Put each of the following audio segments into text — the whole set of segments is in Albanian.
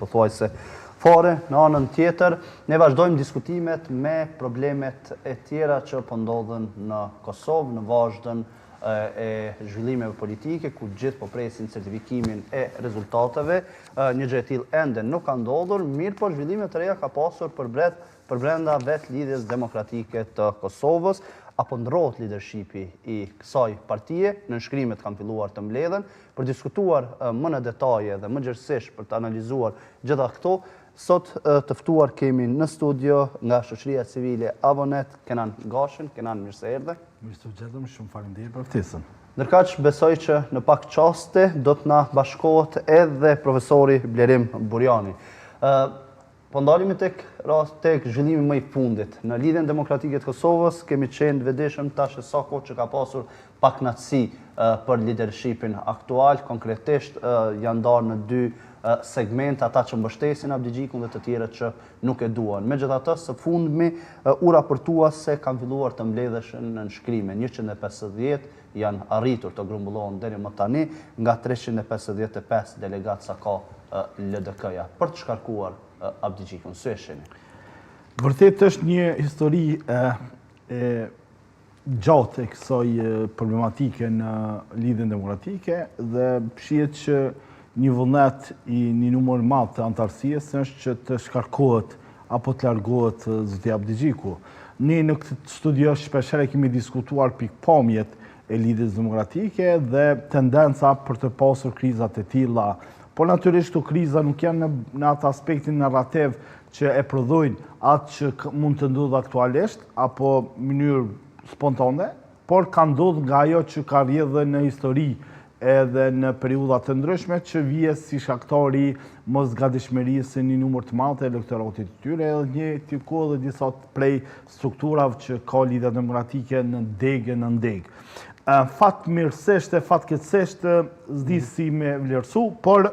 pothuajse fare. Në anën tjetër, ne vazhdojmë diskutimet me problemet e tjera që po ndodhen në Kosovë, në vazhdën e zhvillimeve politike, ku gjithë po presin certifikimin e rezultateve. Një gjë e tillë ende nuk ka ndodhur, mirë po zhvillime të reja ka pasur për brenda vetë lidhjes demokratike të Kosovës, apo ndrohet leadershipi i kësaj partie, nënshkrimet kanë filluar të mbledhen, për diskutuar më në detaje dhe më gjerësisht për të analizuar gjitha këto. Sot të ftuar kemi në studio nga shoqëria civile Abonet, Kenan Gashin. Kenan, mirë se erdhe. Mirë se u gjetëm, shumë faleminderit për ftesën. Ndërkaq besoj që në pak çaste do të na bashkohet edhe profesori Blerim Burjani. Po ndalemi tek zhvillimi më i fundit. Në lidhjen demokratike të Kosovës kemi qenë vetëdijshëm tash sa kohë që ka pasur pakënaqësi për leadershipin aktual. Konkretisht janë ndarë në dy segmente, ata që mbështesin Abdigjikun dhe të tjerët që nuk e duan. Megjithatë, së fundmi u raportua se kanë filluar të mbledheshin në nënshkrime. 150 janë arritur të grumbullohen deri më tani nga 355 delegatë sa ka LDK-ja. Për të shkarkuar Abdigjikun, si e shihni? Vërtet është një histori e gjatë e kësaj problematike në lidhjen demokratike dhe shihet që një vullnet i një numër madh të antarësisë është që të shkarkohet apo të largohet zoti Abdigjiku. Ne në këtë studio shpeshherë kemi diskutuar pikpamjet e lidhjes demokratike dhe tendenca për të pasur krizat e tilla. Por natyrisht këto kriza nuk janë në atë aspektin narrativ që e prodhojnë atë që mund të ndodhë aktualisht apo në mënyrë spontane, por ka ndodhur nga ajo që ka rrjedhur në histori edhe në periudha të ndryshme që vije si shaktari mosgatishmërisë së një numër të madh të elektoratit të tyre, edhe një tiko dhe disa prej strukturave që ka lidhje demokratike në ndeg. Fatmirësisht e fatkeqësisht s'di si me vlerësu, por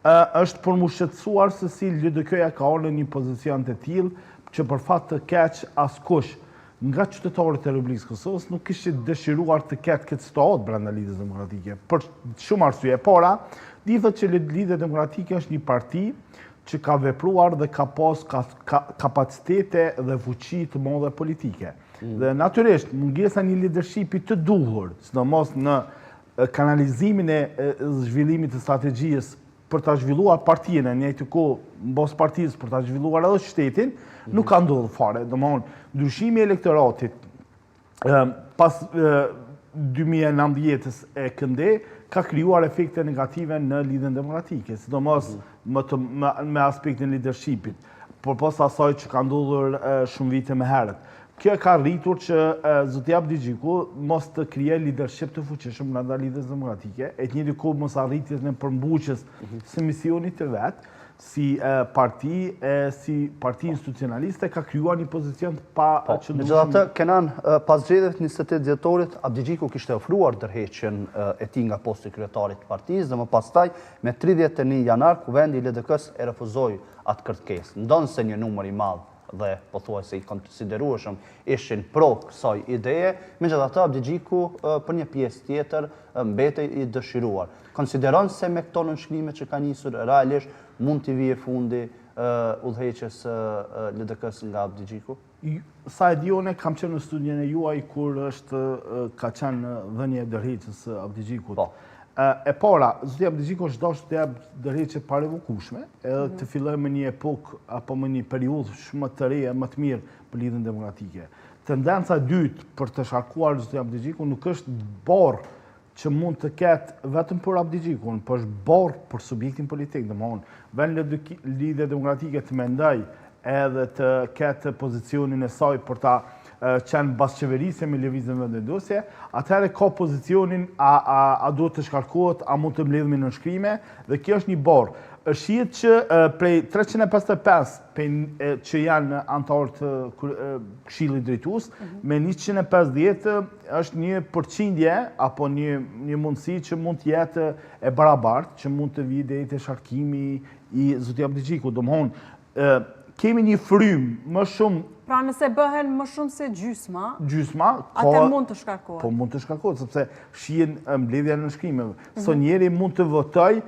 është për mu shqetësuar se si LDK-ja ka ardhur në një pozicion të tillë që për fat të keq askush nga qytetarët e Republikës së Kosovës nuk kishte dëshiruar të ketë këtë situatë brenda lidhjes demokratike. Për shumë arsye, por dihet që Lidhja Demokratike është një parti që ka vepruar dhe ka pas kapacitete dhe fuqi të mëdha politike. Dhe natyrisht mungesa një leadershipi të duhur, sidomos në kanalizimin e zhvillimit të strategjisë për ta zhvilluar partinë, në njëjtë kohë mbos partisë për ta zhvilluar edhe shtetin, nuk ka ndodhur fare. Domthonë, ndryshimi i elektoratit pas 2019-s e kënde ka krijuar efekte negative në lidhjen demokratike, sidomos me aspektin e leadershipit, por pas asaj që ka ndodhur shumë vite më herët. Kjo ka rritur që zoti Abdigjiku mos të krijojë leadership të fuqishëm brenda lidhjes demokratike, e të njëjtë kohë mos arritjes në përmbushjes së misionit të vet, si parti institucionaliste ka krijuar një pozicion pa qëndrueshëm. Megjithatë, Kenan, pas zgjedhjeve të 28 dhjetorit, Abdigjiku kishte ofruar ndërheqjen e tij nga posti i kryetarit të partisë dhe më pastaj me 31 janar kuvendi i LDK-s e refuzoi atë kërkesë. Ndonse një numër i madh dhe pothuajse i konsiderueshëm ishin pro kësaj ideje, megjithatë Abdigjiku për një pjesë tjetër mbetej i dëshiruar. Konsideron se me këto nënshkrime që ka nisur realisht mund t'i vijë fundi udhëheqjes LDK-s nga Abdigjiku? Sa e di unë kam qenë në studion e juaj kur ka qenë dhënia e ndërheqjes së Abdigjikut. E para, zoti Abdigjiku është dashur të jap ndërheqje pa revokueshme, edhe të fillojë me një epokë apo me një periudhë shumë të re, më të mirë për lidhjen demokratike. Tendenca e dytë për të shkarkuar zoti Abdigjiku nuk është borë që mund të ketë vetëm për Abdigjikun, por është borë për subjektin politik. Domthonë, vjen Lidhja Demokratike të mendoj edhe të ketë pozicionin e saj për ta qenë basqeverisje me lëvizjen vendosje, atëherë ka pozicionin a duhet të shkarkohet, a mund të mbledhemi në nënshkrime, dhe kjo është një borë. Shihet që prej 355 që janë anëtarë të Këshillit Drejtues, me 150 është një përqindje apo një mundësi që mund të jetë e barabartë, që mund të vijë deri te shkarkimi i zoti Abdigjikut. Domthonë, kemi një frymë më shumë Pra nëse bëhen më shumë se gjysma, atër mund të shkarkohet. Po mund të shkarkohet, sepse shihen mbledhja në shkrimeve. So njeri mund të votoj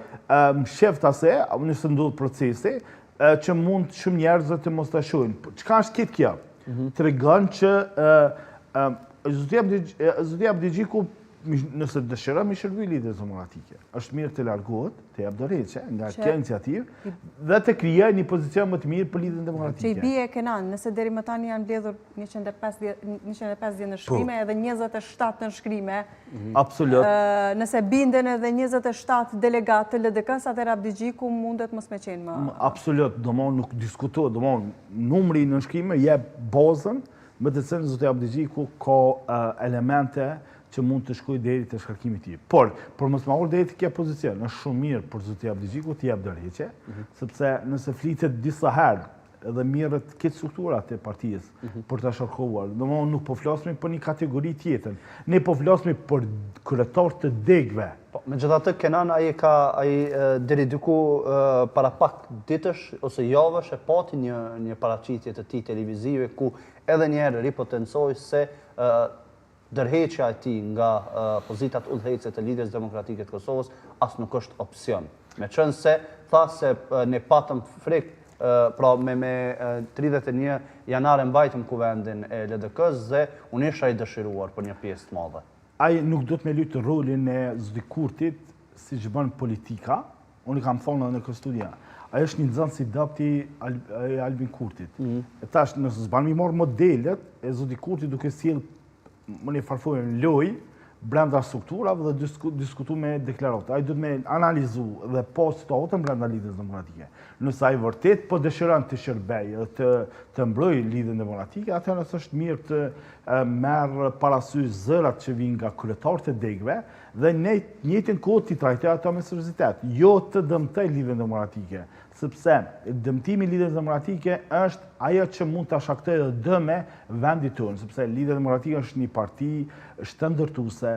shefta nëse ndodh procesi, që mund shumë njerëzve të mos ta shohin. Çka është këtë kjo? Tregon që Zoti Abdigjiku, nëse dëshiron mi shërby lidhjes demokratike, është mirë të largohet, të jap dorëheqje nga kjo iniciativë dhe të krijojë një pozicion më të mirë për lidhjen demokratike. Që i bie Kenan, nëse deri më tani janë mbledhur 150 nënshkrime edhe 27 nënshkrime. Absolut. Nëse binden edhe 27 delegatë të LDK-s, atëherë Abdigjiku mundet mos me qenë më. Absolut, domthon nuk diskutohet, domthon numri i nënshkrimeve jep bazën me të cilën Zoti Abdigjiku ka elemente që mund të shkojë deri te shkarkimi i tij. Por mos ma ul deri te kjo pozicion, është shumë mirë për Zoti Abdigjiku të jap dorëheqje, sepse nëse flitet disa herë edhe mirët këtë strukturat e partisë për të shkarkuar, domthonë nuk po flasim për një kategori tjetër, ne po flasim për kryetar të degëve. Megjithatë, Kenan ai deri diku para pak ditësh ose javësh e pati një paraqitje të tij televizive ku edhe një herë ripotencoi se dërheqja e tij nga pozitat udhëheqëse të lidhjes demokratike të Kosovës as nuk është opsion. Meqense tha se ne patëm frikë, pra me 31 janar e mbajtëm kuvendin e LDK-s dhe unë isha i dëshiruar për një pjesë të madhe. Ai nuk do të me luajë rolin e Zoti Kurtit siç bën politika. Unë kam thonë në këtë studia. Ai është një nxënës i dapti i Albin Kurtit. E tash nëse s'ban mi marr modelet e Zoti Kurtit duke sjell më një farfojë në lojë brenda strukturave dhe diskutu me deklaratë. Ai duhet me analizu dhe po situatën brenda lidhjes demokratike. Nëse ai vërtet po dëshiron të shërbejë dhe të mbrojë lidhjen demokratike, atëherë është mirë të merr parasysh zërat që vijnë nga kryetarët e degëve dhe në njëjtin kohë të trajtojë ato me seriozitet, jo të dëmtoj lidhjen demokratike, sepse dëmtimi i lidhjes demokratike është ajo që mund ta shkaktojë dëme vendit tonë, sepse lidhja demokratike është një parti shtëndërtuese,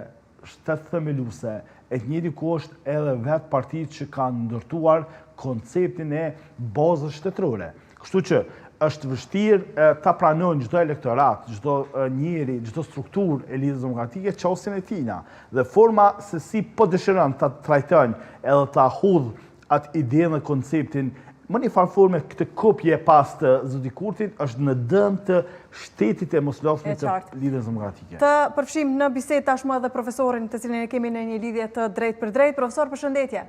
shtethemeluese, e të njëjtin kohë është edhe vetë partitë që kanë ndërtuar konceptin e bazës shtetërore. Kështu që është vështirë ta pranojnë çdo elektorat, çdo njeri, çdo strukturë e lidhjes demokratike çështjen e tina. Dhe forma se si po dëshiron ta trajtojnë edhe ta hudh atë idenë dhe konceptin më një farforme këtë kopje pas të Zoti Kurtit është në dëm të shtetit e moslasmit të lidhjes demokratike. Të përfshim në bisedë tashmë edhe profesorin të cilin e kemi në një lidhje të drejtë për drejtë. Profesor, përshëndetje.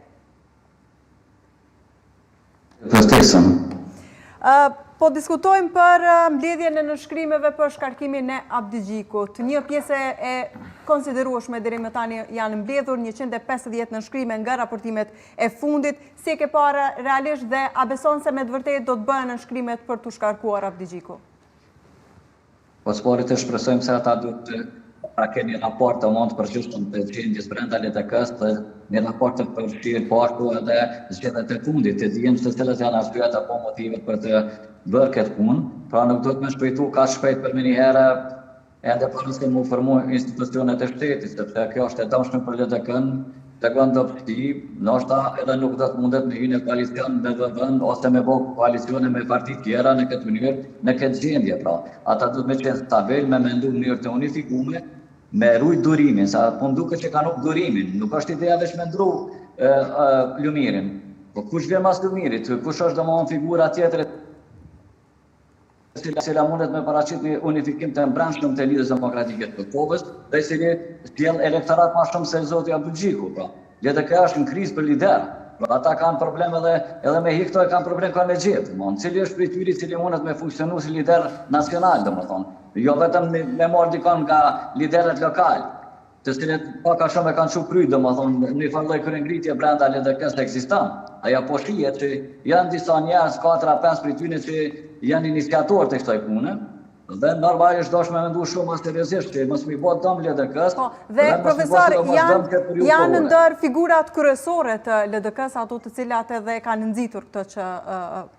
Përshëndetje. Po diskutojmë për mbledhjen e nënshkrimeve për shkarkimin e Abdigjikut. Një pjesë e konsiderueshme deri më tani janë mbledhur 150 nënshkrime nga raportimet e fundit. Si e ke parë realisht dhe a beson se me të vërtetë do të bëhen nënshkrimet për të shkarkuar Abdigjikun? Po s'pari të shpresojmë se ata duhet të keni raport të mund të përgjithshëm të gjendjes brenda LDK-s dhe një raport të përfshirë po ashtu edhe zgjedhjet e fundit, të dijem se cilat janë arsyet apo motivet për të bërë këtë punë, pra nuk do të më shpejtu ka shpejt për një herë ende para se mu formu institucionet e shtetit, sepse kjo është e dëmshme për LDK-n, të gënë të përti, ndoshta edhe nuk do të mundet me hyjë në koalicion me VV-n ose me bo koalicione me partit tjera në këtë mënyrë, në këtë gjendje, pra. Ata do të me qenë stabil, me mendu mënyrë të unifikume, me rujt durimin, sa po nduket që kanë durimin, nuk është ideja veç me ndru Lumirin. Po kush vjen mas Lumirit, kush është domosdoshmë figura tjetër cila mundet me paraqit një unifikim të mbrëmshëm të lidhjes demokratike të Kosovës, dhe i cili sjell elektorat më shumë se Zoti Abdigjiku, pra. LDK është në krizë për lider. Pra ata kanë probleme edhe me hikto e kanë problem kanë me gjetë. Cili është prej tyre cili mundet me funksionu si lider nacional, domethënë. Jo vetëm me marrë dikon nga liderët lokal, të cilët pak a shumë e kanë çu kryt, domethënë në një lloj kryengritje brenda LDK-s ekziston. Ajo po shihet që janë disa njerëz, 4-5 prej tyre që janë iniciatorë të kësaj pune, dhe normalisht do shme mendu shumë më seriozisht që mos mi bëhet dëm LDK-s. Dhe profesor, janë ndër figurat kryesore të LDK-s ato të cilat edhe kanë nxitur këtë që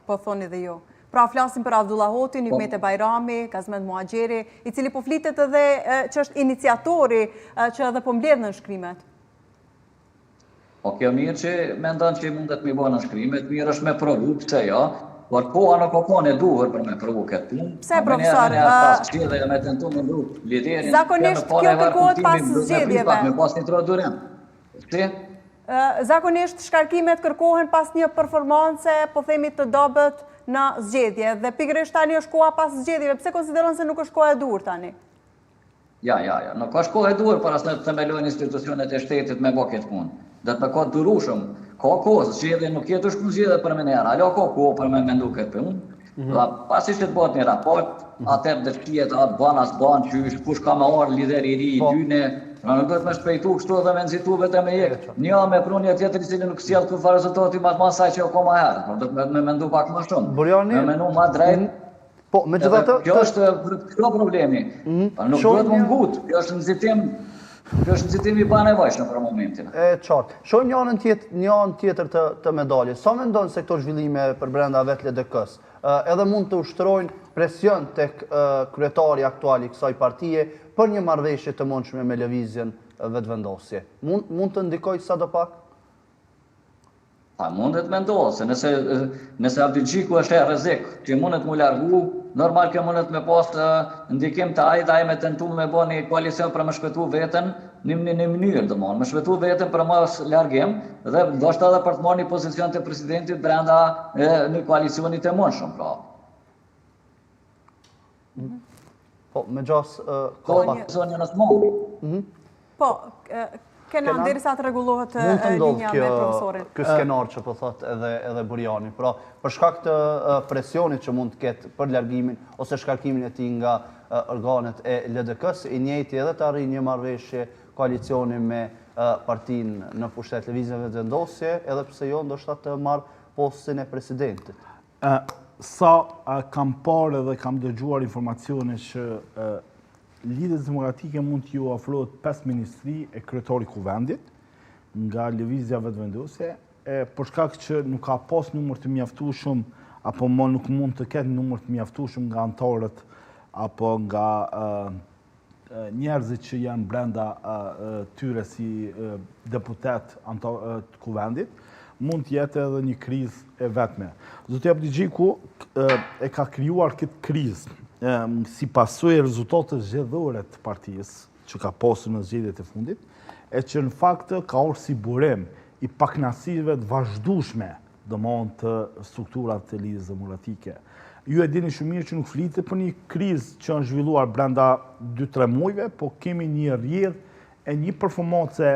po thoni dhe ju. Pra flasim për Abdullah Hotin, Mete Bajrami, Kazmet Muhaxheri, i cili po flitet edhe që është iniciatori që edhe po mbledh nënshkrimet. Po kjo mirë që mendon që mundet mi bënë nënshkrimet, mirë është me provu, pse jo, por koha nuk o konë e duhur për me provu këtë punë. Pse, profesor? Pas zgjedhjeve me tentu me ndu liderin. Zakonisht kjo kërkohet pas zgjedhjeve. Me pas një trodurim. Si? Zakonisht shkarkimet kërkohen pas një performance, po themi të dobët në zgjedhje. Dhe pikërisht tani është koha pas zgjedhjeve. Pse konsideron se nuk është koha e duhur tani? Ja. Nuk është kohë e duhur për asë të themelojnë institucionet e shtetit me bo këtë punë. Dhe të me ka të durushëm. Ka kohë, zgjedhje nuk jetë është zgjedhje për me njerë. Alo ka kohë për me mendu këtë punë. Dhe pasi që të bëhet një raport, atër dhe tjetë atë banë asë banë qysh, kush ka me orë lider i ri, dyne, nuk duhet me shpejtu kështu dhe me nëzitu vetëm me jekë. Një me prunje tjetër i cili nuk sjellë këtë fa rezultati ma saj që jo ko ma herë. Duhet me mendu pak ma shumë. Me mendu ma drejt. Po, me gjithatë... Kjo është kjo problemi. Nuk duhet më ngut. Kjo është nëzitim i pa nevojshëm për momentin. E qartë. Shojmë një anë tjetër të medalje. Sa me ndonë se këto zhvillime për brenda vetë LDK-s? Edhe mund të ushtrojnë presion të kryetari aktuali kësaj partije për një marrëveshje të mundshme me lëvizjen vetëvendosje. Mund të ndikoj sa do pak? Mundet me ndohë, se nëse Abdi Gjiku është e rrezik, që mundet mu largu, normal kjo mundet me pas ndikim të ajda e me tentu me bo një koalicion për me shpetu vetën një mënyrë dhe me shpetu vetën për mos largim dhe do shta edhe për të marrë një pozicion të presidentit brenda një koalicionit e mundshëm, pra. Po, me gjasë... Koalicion një nësë mundë. Po, Kenan, deri sa të rregullohet linja me profesorin. Ky skenar që po thot edhe Buriani. Pra, për shkak të presionit që mund të ketë për largimin ose shkarkimin e tij nga organet e LDK-s, i njëjti edhe të arrijë një marrëveshje koalicioni me partinë në pushtet lëvizjeve vetëvendosje, edhe pse jo ndoshta të marr postin e presidentit. Sa kam parë dhe kam dëgjuar informacione që Lidhjes Demokratike mund t'ju ofrohet 5 ministri e kryetari kuvendit nga lëvizja vetëvendosje, për shkak që nuk ka pas numër të mjaftueshëm apo nuk mund të ketë numër të mjaftueshëm nga anëtarët apo nga njerëzit që janë brenda tyre si deputet të kuvendit, mund të jetë edhe një krizë e vetme. Zoti Abdi Gjiku e ka krijuar këtë krizë si pasojë e rezultateve zgjedhore të partisë që ka pasur në zgjedhjet e fundit, e që në fakt ka orë si burim i pakënaqësive të vazhdueshme domthonë të strukturat të Lidhjes Demokratike. Ju e dini shumë mirë që nuk flitet për një krizë që është zhvilluar brenda 2-3 muajve, po kemi një rrjedhë e një performance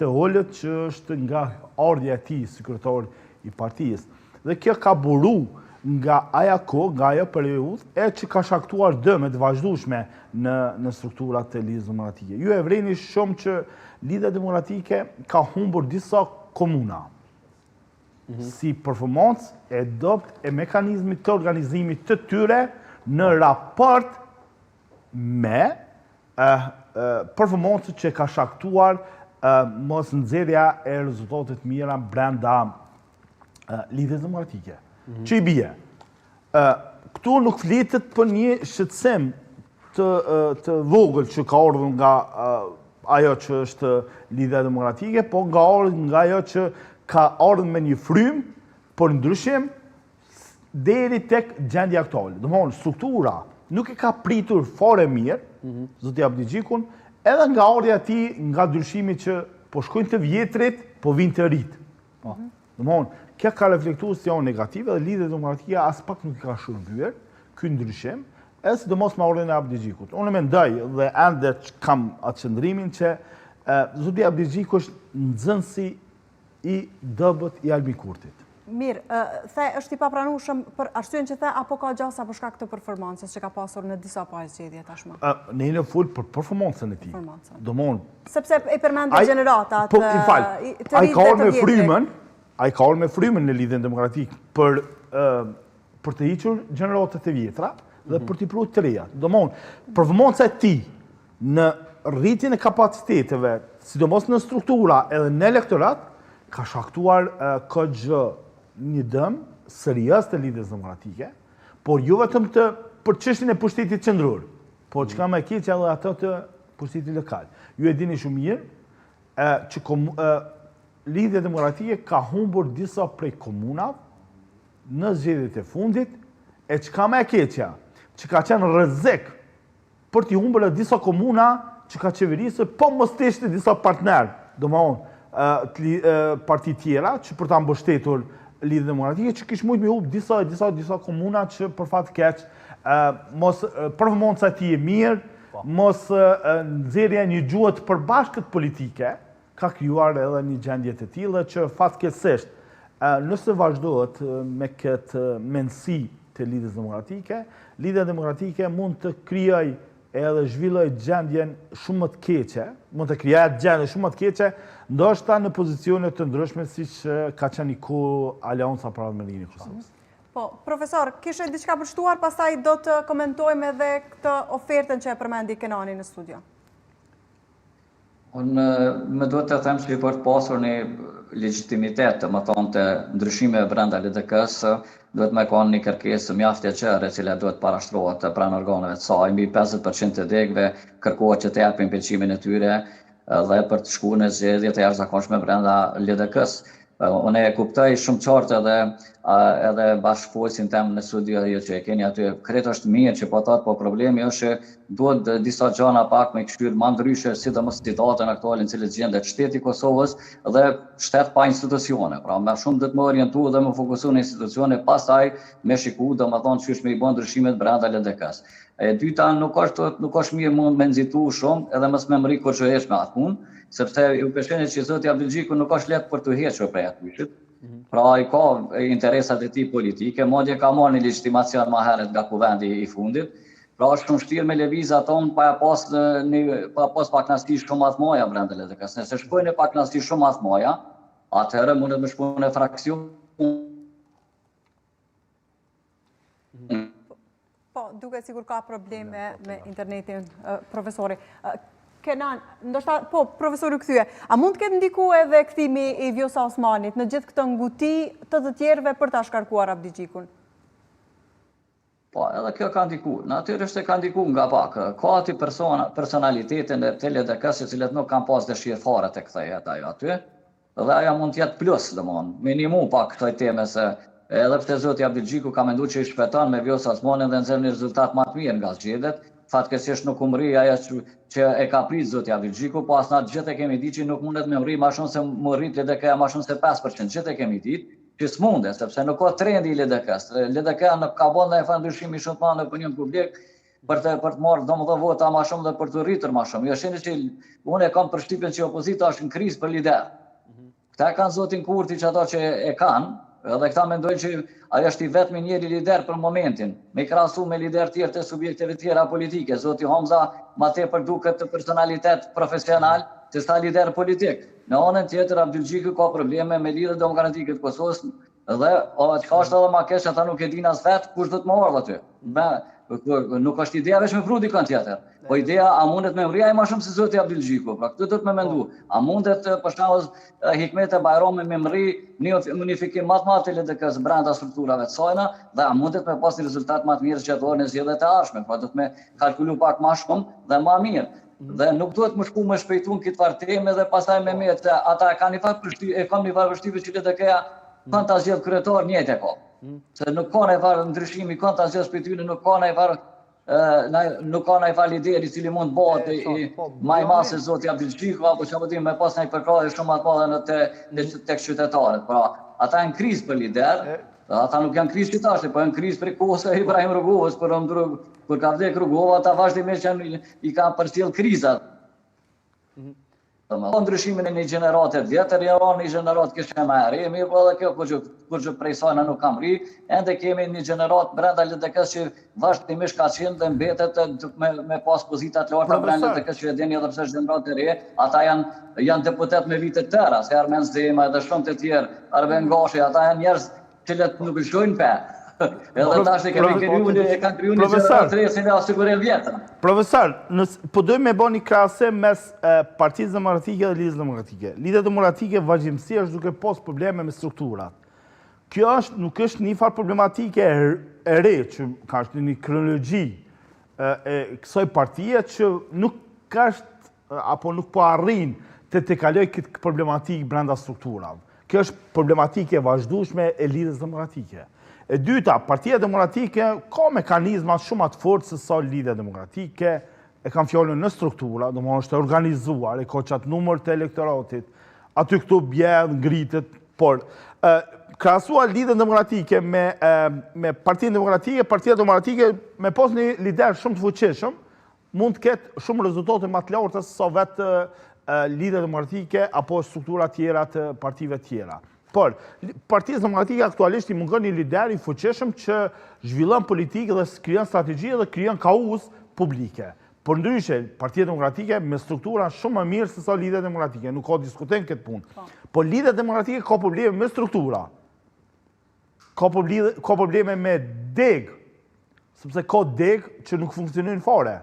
të hollët që është nga ardhja e tij si kryetar i partisë. Dhe kjo ka buru nga aja kohë, nga ajo periudhë, që ka shkaktuar dëme të vazhdueshme në strukturat të Lidhjes Demokratike. Ju e vreni shumë që Lidhja Demokratike ka humbur disa komuna si performancë e dopt e mekanizmit të organizimit të tyre në raport me performancët që ka shkaktuar mos nxjerrja e rezultateve të mira brenda Lidhjes Demokratike. Që i bie. Këtu nuk flitet për një shqetësim të vogël që ka ardhur nga ajo që është Lidhja Demokratike, po nga ajo që ka ardhur me një frym për ndryshim deri tek gjendja aktuale. Domthonë, struktura nuk e ka pritur fare mirë, zoti Abdi Gjikun, edhe nga ardha e tij, nga ndryshimi që po shkojnë të vjetrit, po vinë të rit. Domthonë, kjo ka reflektuar si janë negative dhe Lidhja Demokratike as pak nuk ka shërbyer ky ndryshim, sidomos me ardhjen e Abdi Gjikut. Unë mendoj dhe ende kam atë qëndrimin që zoti Abdi Gjiku është nxënësi i dobët i Albin Kurtit. Mirë, the është i papranueshëm për arsyen që the apo ka gjasa për shkak të performancës që ka pasur në disa zgjedhje tashmë. Ne jemi fol për performancën e tij. Domthon, sepse e përmendë gjeneratat të rinjtë të vjetrit. Ai ka ardhur me frymën në Lidhjen Demokratike për të hiqur gjeneratat e vjetra dhe për t'i pruar të reja. Domthon, performanca e tij në rritjen e kapaciteteve, sidomos në struktura edhe në elektorat, ka shkaktuar KG një dëm serioz të Lidhjes Demokratike, por jo vetëm për çështjen e pushtetit qendror, por çka më keq edhe ato të pushtetit lokal. Ju e dini shumë mirë që Lidhja Demokratike ka humbur disa prej komunave në zgjedhjet e fundit, e çka më e keqja, që ka qenë rrezik për t'i humbur disa komuna që ka qeverisë, po mos të ishte disa partner, domthonë parti tjera që për ta mbështetur Lidhjen Demokratike, që kish mujt me humb disa komuna që për fat keq mos performanca e tij e mirë, mos nxjerrja e një gjuhë të përbashkët politike ka krijuar edhe një gjendje të tillë që fatkeqësisht nëse vazhdohet me këtë mendësi të Lidhjes Demokratike, Lidhja Demokratike mund të krijojë edhe zhvilloj gjendjen shumë më të keqe, mund të krijohet gjendje shumë më të keqe, ndoshta në pozicione të ndryshme siç ka qenë kohë Aleanca për Vendin e Kosovës. Po, profesor, kishe diçka për shtuar, pastaj do të komentojmë edhe këtë ofertën që e përmendi Kenani në studio. Unë më duhet të them që për të pasur një legitimitet, më thonë të ndryshime brenda LDK-s, duhet me kanë një kërkesë mjaft e qërë, e cila duhet parashtrohet pranë organeve të saj. Mbi 50% të degëve kërkohet që të japin penqimin e tyre dhe për të shkuar në zgjedhje të jashtëzakonshme brenda LDK-s. Unë e kuptoj shumë qartë edhe bashkëfolësin tem në studio që e keni aty. Kretë është mirë që po thotë, po problemi është duhet disa gjëra pak me këshyr më ndryshe, sidomos situatën aktuale në cilën gjendet shteti i Kosovës dhe shtet pa institucione. Pra më shumë do të më orientuar dhe më fokusuar në institucione, pastaj me shikuar domethënë çysh me i bën ndryshimet brenda LDK-s. E dyta nuk është mirë mund me nxitu shumë edhe mos më mri kur që hesh me atë punë, sepse ju përshëndet që zoti Abdulxhiku nuk është lehtë për të hequr prej aty. Pra ai ka interesat e tij politike, madje ka marrë një legitimacion më herët nga kuvendi i fundit. Pra është shumë vështirë me lëviz aton pa pas paknasti shumë më të mëdha brenda LDK-s. Nëse shkojnë në paknasti shumë më të mëdha, atëherë mundet me shkuar në fraksion. Po, duke sigur ka probleme me internetin, profesori. Kenan, ndoshta, po, profesori u kthye, a mund të ketë ndiku edhe kthimi i Vjosa Osmanit në gjithë këtë nguti të tjerëve për ta shkarkuar Abdixhikun? Po, edhe kjo ka ndiku. Natyrisht ka ndiku nga pak. Ka aty personalitetin e të LDK-s të cilët nuk kanë pas dëshirë fare të kthehet ajo aty. Dhe ajo mund të jetë plus, domthonë, minimum pak këtoj teme se edhe pse zoti Abdixhiku ka menduar që i shpëton me Vjosa Osmanin dhe nxjerr një rezultat më të mirë nga zgjedhjet. Fatkeqësisht nuk u mri ajo që e ka prit zoti Abdixhiku, po as na gjithë e kemi ditë që nuk mundet me mri më shumë se më rrit LDK-ja më shumë se 5%. Gjithë e kemi ditë që s'mundet, sepse nuk ka trendi i LDK-s. LDK-ja nuk ka bën ndonjë ndryshimi shumë të madh në opinion publik për të marrë domosdoshmë vota më shumë dhe për të rritur më shumë. Jo sheni që unë e kam përshtypjen që opozita është në krizë për lider. Këta kanë zotin Kurti që ato që e kanë, edhe këta mendojnë që ajo është i vetmi njeri lider për momentin, me krahasu me lider tjerë të subjekteve tjera politike. Zoti Hamza ma tepër duket të personalitet profesional se sa lider politik. Në anën tjetër Abdulxhiku ka probleme me Lidhjen Demokratike të Kosovës dhe çka është edhe më keq ata nuk e dinë as vet kush do të marrë aty. Nuk është ideja vetëm me pru dikon tjetër. Po ideja a mundet me mri ai më shumë se zoti Abdulxhiku. Pra këtë do të më mendu. A mundet për shembull Hikmete Bajrami me mri një unifikim më të madh të LDK-s brenda strukturave të saj dhe a mundet me pas një rezultat më të mirë që ato në zgjedhjet e ardhshme. Pra do të më kalkulu pak më shumë dhe më mirë. Dhe nuk duhet më shku më shpejtun këtë farë teme dhe pastaj me me të ata kanë një farë vështirësi që LDK-ja kanë ta zgjedh kryetar njëjtë e ka. Se nuk ka një farë ndryshimi, kanë ta zgjedh për tyre, nuk ka një farë lideri cili mund të bëhet më i madh se zoti Abdulxhiku apo çfarë di me pas një përkrahje shumë më të madhe në tek qytetarët. Pra, ata janë krizë për lider. Ata nuk janë krizë qytetarë, po janë krizë për kohës e Ibrahim Rugovës, kur ka vdek Rugova, ata vazhdimisht i kanë përcjell krizat. Ndryshimin e një gjenerate vjetër, janë një gjenerat kështë më herë, mirë po edhe kjo kur që prej sajna nuk kam ri, ende kemi një gjenerat brenda LDK-s që vazhdimisht ka qenë dhe mbetet me pas pozitat larta brenda LDK-s që e dini edhe pse është gjenerat e re, ata janë deputet me vite të tëra, se Armen Zdema edhe shumë të tjerë, Arben Gashi, ata janë njerëz që nuk lëshojnë pe. Edhe tash e kanë kriju një gjenerat të re se ne asigurojnë vjetën. Profesor, po dojmë me bë një krahasim mes Partisë Demokratike dhe Lidhjes Demokratike. Lidhja Demokratike vazhdimësisht duke pas probleme me strukturat. Kjo nuk është një farë problematike e re, që ka është një kronologji e kësaj partie që nuk është apo nuk po arrin të kaloj këtë problematikë brenda strukturave. Kjo është problematike e vazhdueshme e Lidhjes Demokratike. E dyta, Partia Demokratike ka mekanizma shumë të fortë se sa Lidhja Demokratike, e kam fjallën në struktura, do më është organizuar, e ka qatë numër të elektoratit, aty këtu bjedh, ngritet, por krahasuar Lidhjen Demokratike me Partinë Demokratike, Partia Demokratike me pas një lider shumë të fuqishëm, mund të ketë shumë rezultate më të larta se sa vetë Lidhja Demokratike apo struktura tjera të partive tjera. Por, Partia Demokratike aktualisht i mungon një lider i fuqishëm që zhvillon politikë dhe krijon strategji dhe krijon kaos publike. Por ndryshe, Partia Demokratike me struktura shumë më mirë se sa Lidhja Demokratike, nuk ka diskutim këtë punë. Por Lidhja Demokratike ka probleme me struktura. Ka probleme me deg, sepse ka deg që nuk funksionojnë fare.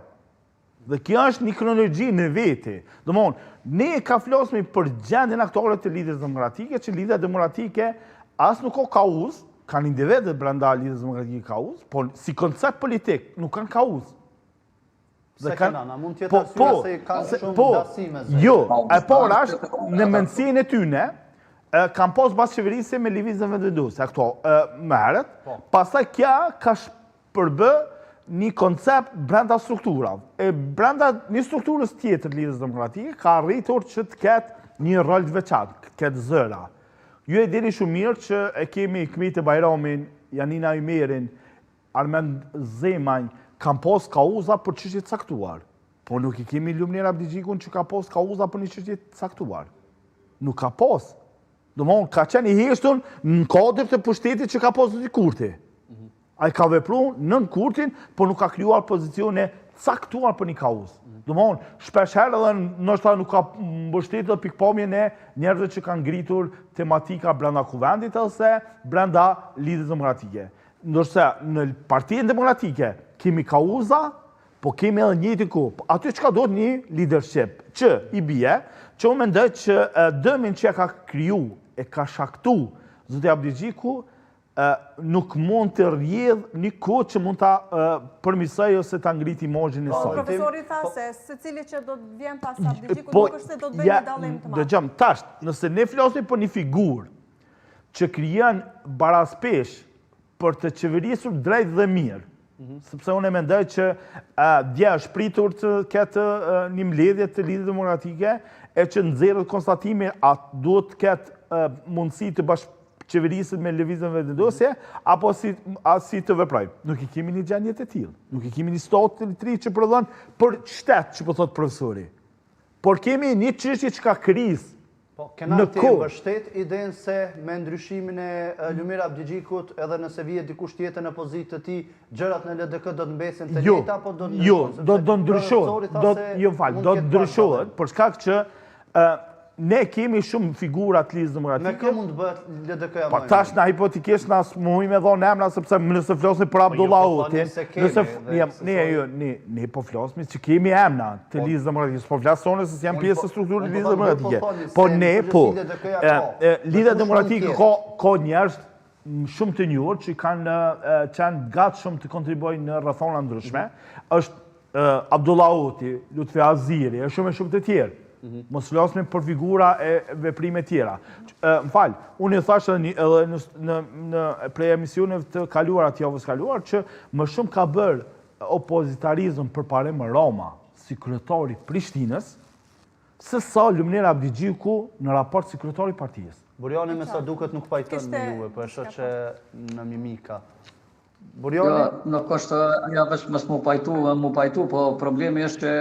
Dhe kjo është një kronologji në veti. Domthon, ne ka flasmi për gjendjen aktuale të Lidhjes Demokratike, që Lidhja Demokratike as nuk ka kaos, kanë individet brenda Lidhjes Demokratike kaos, por si koncept politik nuk kanë kaos. Se kanë, a mund tjetë arsye se kanë shumë dasime. Jo, e por është në mendsinë e tyne, kanë pas bashkëqeverisje me lëvizjen vendosuese, këto më herët, pastaj kja ka shpërbë një koncept brenda strukturave. E brenda një strukturës tjetër Lidhjes Demokratike ka arritur që të ketë një rol të veçantë, ketë zëra. Ju e dini shumë mirë që e kemi Kmite Bajramin, Janina Ymerin, Armend Zemanj, kanë pas kauza për çështje të caktuar. Po nuk i kemi Lumner Abdigjikun që ka pas kauza për një çështje të caktuar. Nuk ka pas. Domthon ka qenë i heshtun në kodër të pushtetit që ka pas i Kurti. Ai ka vepruar nën Kurtin, por nuk ka krijuar pozicione caktuar për një kaos. Domthon, shpesh herë edhe ndoshta nuk ka mbështetur pikpamjen e njerëzve që kanë ngritur tematika brenda kuvendit ose brenda Lidhjes Demokratike. Ndërsa në Partinë Demokratike kemi kauza, po kemi edhe njëjtin kohë. Aty çka duhet një leadership që i bie, që unë mendoj që dëmin që ka kriju e ka shaktu Zoti Abdigjiku nuk mund të rrjedh një kohë që mund ta përmirësoj ose ta ngrit imazhin e saj. Profesori tha se secili që do të vjen pas Abdigjikut nuk është se do të bëjë një dallim të madh. Dëgjom, tash, nëse ne flasim për një figurë që krijon baraspesh për të qeverisur drejt dhe mirë, sepse unë e mendoj që dje është pritur të ketë një mbledhje të Lidhjes Demokratike e që nxjerrët konstatimi a duhet të ketë mundësi të qeverisit me lëvizjen vendosuese apo si të veprojmë. Nuk i kemi një gjendje të tillë. Nuk i kemi një stat të tri që prodhon për shtet, që po thot profesori. Por kemi një çështje që ka krizë. Po, kena të mbështet idenë se me ndryshimin e Lumir Abdigjikut, edhe nëse vihet dikush tjetër në pozitë të tij, gjërat në LDK do të mbesin të njëjta apo do të ndryshohen? Jo, do të ndryshohen. Do të ndryshohen, për shkak që ne kemi shumë figura të Lidhjes Demokratike. Me kë mund të bëhet LDK-ja më? Tash na hipotetikisht na smuhim me dhënë emra sepse nëse flasim për Abdullautin, ne po flasim që kemi emra të Lidhjes Demokratike, po flasonë se janë pjesë e strukturës të Lidhjes Demokratike. Po ne po. Lidhja Demokratike ka njerëz shumë të njohur që kanë qenë gatshëm të kontribuojnë në rrethona ndryshme. Është Abdullauti, Lutfi Aziri, e shumë të tjerë. Mos flasim për figura e veprime tjera. M'fal, unë e thash edhe në prej emisioneve të kaluara të javës kaluar që më shumë ka bërë opozitarizëm përpara me Roma, si kryetari Prishtinës, se sa Lumner Abdigjiku në raport si kryetari i partisë. Buriani me sa duket nuk pajton me juve, po është që në mimika. Buriani? Nuk është, ja veç mos mu pajtu, po problemi është që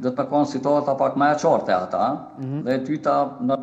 do të përkon situata pak më e qartë ata, dhe tyta në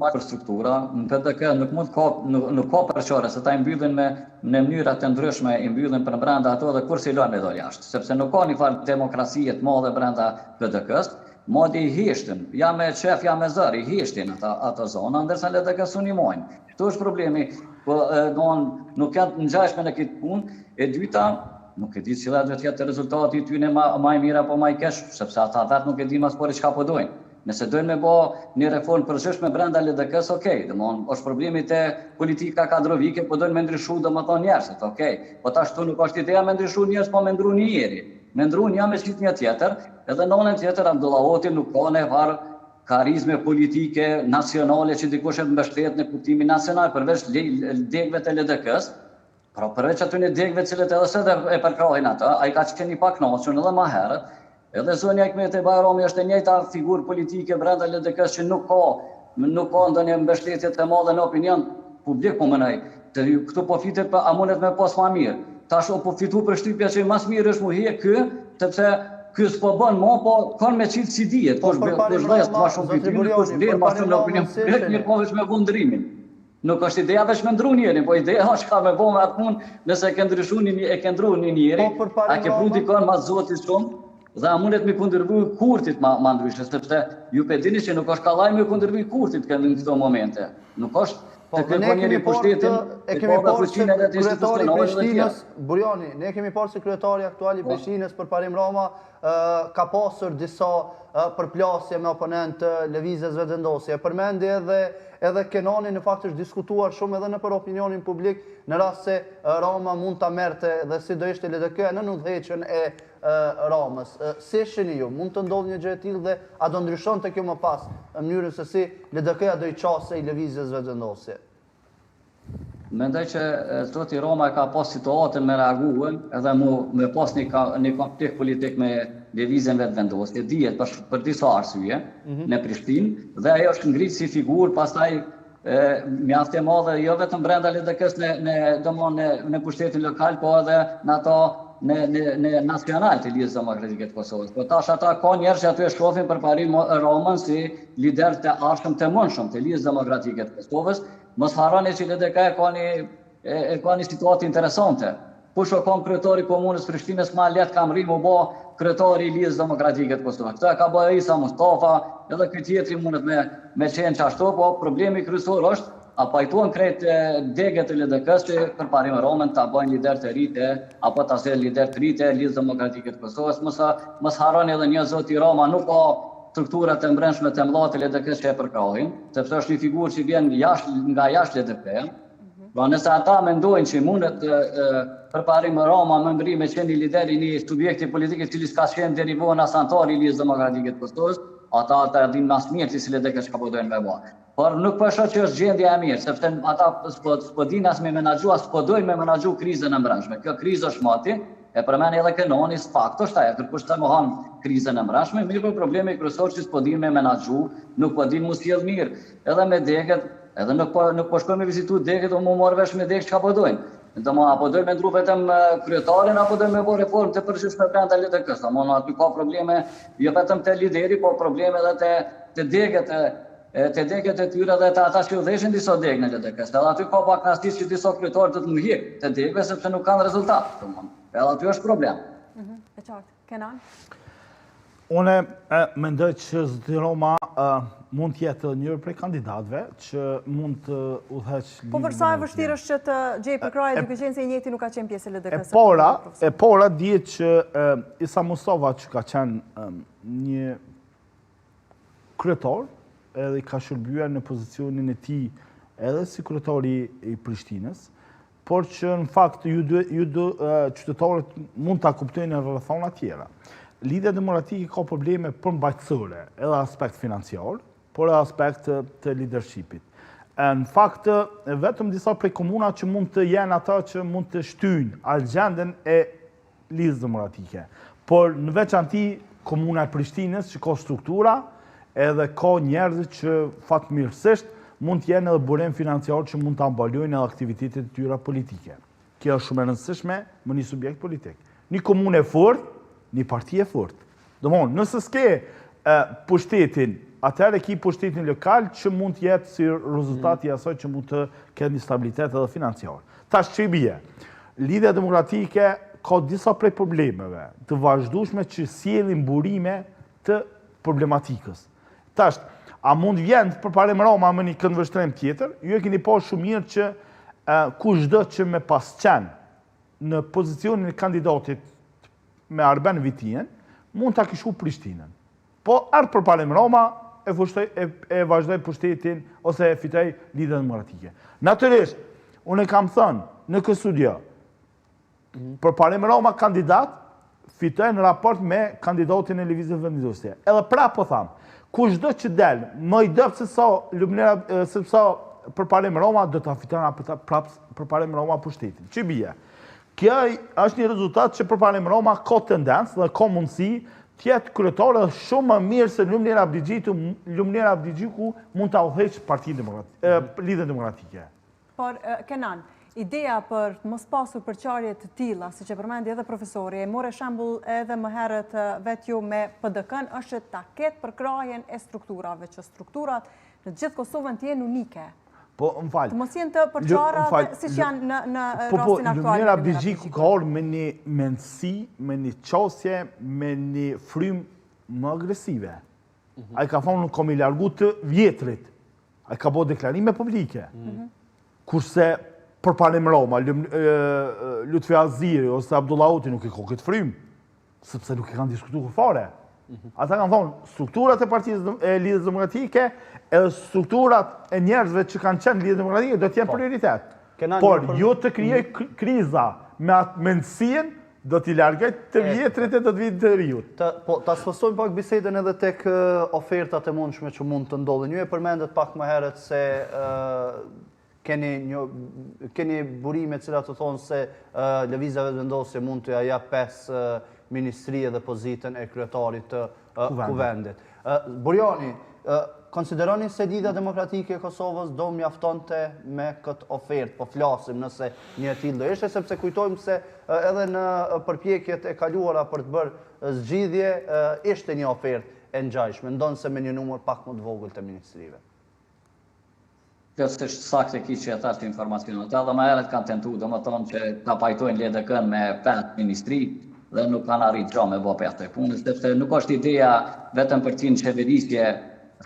për struktura, në PDK nuk ka përqare, se ta i mbyllin me në mënyrat të ndryshme, i mbyllin për brenda ato dhe kur si lojnë me do jashtë, sepse nuk ka një farë demokracie të madhe brenda PDK-s, modi i hishtin, ja me qef, ja me zër, i hishtin ato zona, ndërsa LDK-s unë i mojnë. Këtu është problemi, nuk janë në gjashme në këtë punë, e dyta, nuk e di cila do të jetë rezultati i tyre më i mirë apo më i keq, sepse ata vetë nuk e dinë as çka po dojnë. Nëse dojnë me bë një reformë përgjithshme brenda LDK-s, okay, domthonë është problemi te politika kadrovike, po dojnë me ndryshu domethënë njerëzit, okay. Po tash këtu nuk është ideja me ndryshu njerëz, po me ndru njëri. Me ndru një me qitë një tjetër, edhe në anën tjetër Abdullauti nuk ka ne farë karizme politike nacionale që dikush e mbështet në kuptimin nacional, përveç degëve të LDK-s, pra përveç atyre degëve cilët edhe se e përkrahin ata, ai ka qenë i pakënaqur edhe më herët. Edhe zonja Hikmeti Bajrami është e njëjta figurë politike brenda LDK-s që nuk ka ndonjë mbështetje të madhe në opinion publik, po mënoj. Këtu po flitet për a mundet me pas më mirë. Tash po fitu për shtypja që më mirë është mu hije ky, sepse ky s'po bën më, po kanë me qitë si dihet, kush vdes më shumë fitim, kush vdes më shumë në opinion publik, një po veç me vundrimin. Nuk është ideja veç me ndru njerin, po ideja është ka me bëmë atë punë nëse e ke ndru një njeri, a ke pru dikon ma zotit shumë, dhe a mundet me kundërvy kurtit ma ndryshe, sepse ju pe dini që nuk është ka laj me kundërvy kurtit në këto momente. Nuk është Po, ne kemi parë se kryetari Prishtinës, Burjani, ne kemi parë se kryetari aktuali Prishtinës për parim Rama ka pasur disa përplasje me oponent të lëvizjes vetëvendosje. Përmendi edhe Kenani në fakt është diskutuar shumë edhe në për opinionin publik në rast se Rama mund ta merrte dhe si do ishte LDK në udhëheqjen e Ramës. Si shihni ju, mund të ndodhë një gjë e tillë dhe a do ndryshonte kjo më pas në mënyrën se si LDK-ja do i qasë i lëvizjes vetëvendosje? Mendoj që zoti Rama ka pas situatën me reaguën edhe me pas një konflikt politik me lëvizjen vetëvendosje, dihet për disa arsye në Prishtinë dhe ajo është ngritë si figurë, pastaj mjaft e madhe jo vetëm brenda LDK-s në pushtetin lokal, po edhe në ato në nacional të Lidhjes Demokratike të Kosovës. Po tash ata ka njerëz që aty e shohin për parim Ramën si lider të arshëm të mënshëm të Lidhjes Demokratike të Kosovës. Mos harroni që LDK e ka një situatë interesante. Kush ka kryetari komunës Prishtinës më lehtë ka rrimë u bë kryetari i Lidhjes Demokratike të Kosovës. Këtë ka bërë Isa Mustafa, edhe ky tjetri mundet me qenë çashtu, po problemi kryesor është a pajtuan krejt degët e LDK-s që për parim Ramën ta bëjnë lider të rritë apo ta sjellë lider të rritë Lidhjes Demokratike të Kosovës. Mos harroni edhe një zoti Rama nuk ka strukturat e mbrëmshme të mëdha të LDK-s që e përkrahin, sepse është një figurë që vjen nga jashtë LDK. Pra nëse ata mendojnë që mundet përparim Rama më mbri me qenë lider i një subjekti politik i cili s'ka qenë deri në as antar i Lidhjes Demokratike të Kosovës, ata dinë më së miri si LDK çka po doin me bë. Por nuk po shoh që është gjendja e mirë, sepse ata s'po dinë as me menaxhu, as po dojnë me menaxhu krizën e mbrëmshme. Kjo krizë është mati, e përmend edhe Kenani, fakt është ajo, kërkush të mohon krizën e mbrëmshme, mirë po problemi kryesor që s'po dinë me menaxhu, nuk po dinë mu sjell mirë. Edhe me degët, edhe nuk po shkojnë me vizitu degët, o mu marrë vesh me degët çka po dojnë. Apo dojnë me ndru vetëm kryetarin, apo dojnë me bërë reformë të përgjithshme brenda LDK-s. Aty ka probleme jo vetëm te lideri, po probleme edhe te degët e tyre dhe të ata që udhëheqin disa degë në LDK-s. Edhe aty ka pak rastisë që disa kryetarë të më hiq te degëve sepse nuk kanë rezultat. Edhe aty është problem. E qartë. Kenan? Unë mendoj që zoti Rama mund të jetë njëri prej kandidatëve që mund të udhëheqë. Po për sa e vështirë është që të gjej përkrahje duke qenë se i njëjti nuk ka qenë pjesë e LDK-s. E para dihet që Isa Mustafa që ka qenë një kryetar edhe ka shërbyer në pozicionin e tij edhe si kryetari i Prishtinës, por që në fakt ju qytetarët mund ta kuptojnë në rrethana tjera. Lidhja Demokratike ka probleme përmbajtësore, edhe aspekt financiar, por edhe aspekt të leadershipit. Në fakt, vetëm disa prej komuna që mund të jenë ata që mund të shtyjnë agjendën e Lidhjes Demokratike. Por në veçanti komuna e Prishtinës që ka struktura, edhe ka njerëz që fatmirësisht mund të jenë edhe burim financiar që mund të ambalojnë edhe aktivitetet e tyre politike. Kjo është shumë e rëndësishme më një subjekt politik. Një komunë e fortë, një parti e fortë. Domthonë, nëse s'ke pushtetin, atëherë ki pushtetin lokal që mund të jetë si rezultati i asaj që mund të ketë një stabilitet edhe financiar. Tash ç'i bie? Lidhja Demokratike ka disa prej problemeve të vazhdueshme që sjellin burime të problematikës. Tash, a mund vjen përparim Rama me një këndvështrim tjetër? Ju e keni pasur shumë mirë që kushdo që me pas qenë në pozicionin e kandidatit me Arben Vitien, mund ta kishu Prishtinën. Po ardh përparim Rama e vazhdoi pushtetin ose e fitoi Lidhja Demokratike. Natyrisht, unë kam thënë në këtë studio, përparim Rama kandidat fitoi në raport me kandidatin e Lëvizjes Vendosje. Edhe prapë po tham, kushdo që del, më i dëpë se sa përparim Roma, do të fiton prapë përparim Roma pushtetin. Që bie? Kjo është një rezultat që përparim Roma ka tendencë dhe ka mundësi tjetë kryetore shumë më mirë se Lumner Abdigjiku mund të udhëheqë Lidhjen Demokratike. Por, Kenan, ideja për të mos pasur përqarje të tilla, siç e përmendi edhe profesori, e more shembull edhe më herët vetë ju me PDK-n, është ta ketë përkrahjen e strukturave, që strukturat në gjithë Kosovën të jenë unike. Po, më falë. Të mos jenë të përqara siç janë në rastin aktual. Lumner Abdigjiku ka orë me një mendësi, me një qasje, me një frymë më agresive. A i ka thonë nuk kom i largu të vjetrit. A i ka bo deklarime publike. Kurse përparim Roma, Lutfi Aziri ose Abdullauti nuk i ka këtë frymë, sepse nuk i kanë diskutuar fare. Ata kanë thonë, strukturat e Partisë e Lidhjes Demokratike edhe strukturat e njerëzve që kanë qenë Lidhje Demokratike do t'jenë prioritet. Por jo të krijoj kriza me atë mendësien, do t'i largoj të vjetrit e do t'vijë të rijut. Po, ta sfasojmë pak bisedën edhe tek ofertat e mundshme që mund të ndodhin. Ju e përmendet pak më herët se keni burime cilat të thonë se lëvizjave vendosje mund të ja 5 ministri dhe pozitën e kryetarit të kuvendit. Burjani, konsideroni se Lidhja Demokratike e Kosovës do mjaftonte me këtë ofertë, po flasim nëse një tillë do ishte, sepse kujtojmë se edhe në përpjekjet e kaluara për të bërë zgjidhje ishte një ofertë e ngjajshme, ndonë se me një numër pak më të vogël të ministrive. Kjo është saktë e kiqe ata të informacionet, edhe më herët kanë tentuar, domethënë që ta pajtojnë LDK-n me 5 ministri dhe nuk kanë arritur gjë me bë petë punë, sepse nuk është ideja vetëm për të qeverisje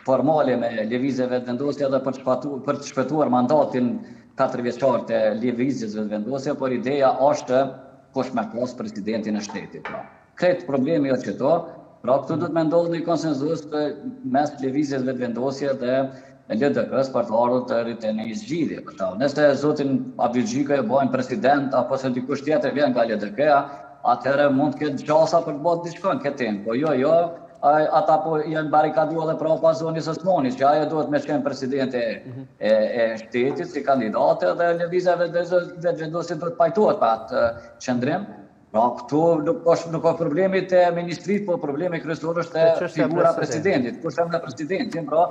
formale me lëvizje vetëvendosje dhe për të shpëtuar mandatin 4 vjeçar të lëvizjes vetëvendosje, por ideja është kush me pas presidentin e shtetit. Këtë problemi është këto, pra këtu do të më ndodhë një konsenzus mes lëvizjes vetëvendosje dhe LDK-s për të ardhur të rritë një zgjidhje. Nëse zotin Abdigjiku e bojnë president, apo se dikush tjetër vjen nga LDK-ja, atëherë mund të ketë gjasa për të bërë diçka në këtë temp. Po jo, ata po janë barikaduar edhe prapa zonës Osmanit, që ajo duhet me qenë presidente e shtetit si kandidate dhe lëvizja vetëvendosje do të pajtohet pa atë qëndrim. Pra këtu nuk ka problemi të ministrit, po problemi kryesor është te figura presidentit. Kush është presidentin, pra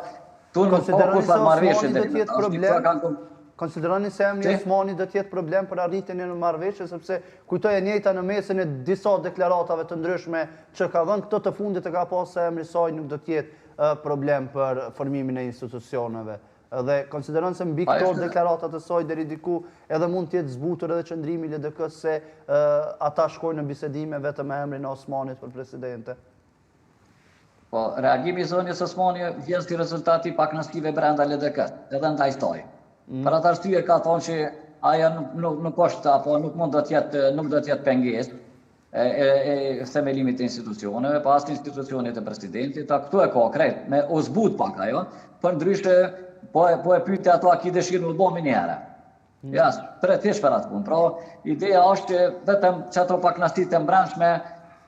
Konsideroni se emri Osmani do të jetë problem për arritjen e marrëveshjes, sepse kujtoj e njëjta në mesin e disa deklaratave të ndryshme që ka dhënë këtë të fundit e ka pasur se emri i saj nuk do të jetë problem për formimin e institucioneve. Dhe konsideron se mbi këto deklaratat e saj deri diku edhe mund të jetë zbutur edhe qëndrimi i LDK-s se ata shkojnë në bisedime vetëm me emrin e Osmanit për presidente. Po, reagimi i zonës Osmani vjen si rezultati pak nastive brenda LDK-s, edhe ndaj saj. Për atë arsye ka thonë që ajo nuk është apo nuk do të jetë pengesë e themelimit të institucioneve, pas institucionit të presidentit, këtu e ka krejt, me o zbut pak ajo, për ndryshe po e pyete ato a ki dëshirë në bë një herë. Ja, pretesht për atë punë. Pra, ideja është që vetëm që ato pak nastit të mbranshme,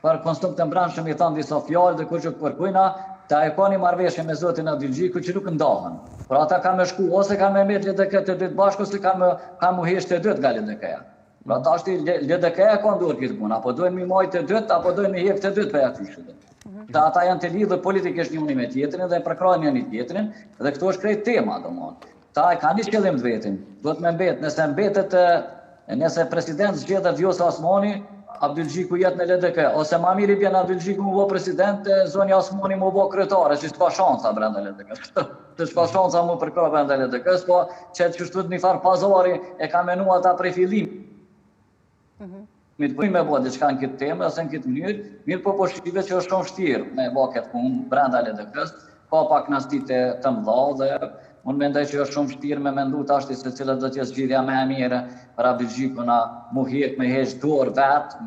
për konsum të mbranshme i thonë disa fjallë dhe kur që përkujna, ta e ka një marrëveshje me zotin Abdigjiku që nuk ndahen. Pra ata kanë me shku, ose kanë me met LDK të dytë bashkë, ose kanë mu heshtë të dytë nga LDK-ja. Pra ta është LDK-ja ka ndurë këtë punë, apo dojnë mi majtë të dytë, apo dojnë mi hekë të dytë për aty shëtë. Ata janë të lidhë politikisht një me tjetrin dhe përkrajnë një tjetrin, dhe këto është krejt tema, domethënë. Ta e ka një qëllim të vetin, do të me mbetet, nëse president zgjedhet Vjosa Osmani, Abdigjiku jetë në LDK, ose ma miri bjen Abdigjiku mu bo president, zonja Osmani mu bo kryetare, që s'ka shansa brenda LDK. Që s'ka shansa mu përkra brenda LDK, po që qështu të një farë pazari e ka menua ta prej fillim. Mi të bëjmë me bo diçka në këtë temë, ose në këtë mënyrë, mirë po shive që është shumë shtirë me bo këtë punë brenda LDK-s, ka pak nastit të mëdha dhe unë mendoj që është shumë shtirë me mendu të ashti se cilët do t'jesë zgjidhja me e mire për Abdigjikun mu hek me heq dorë vetë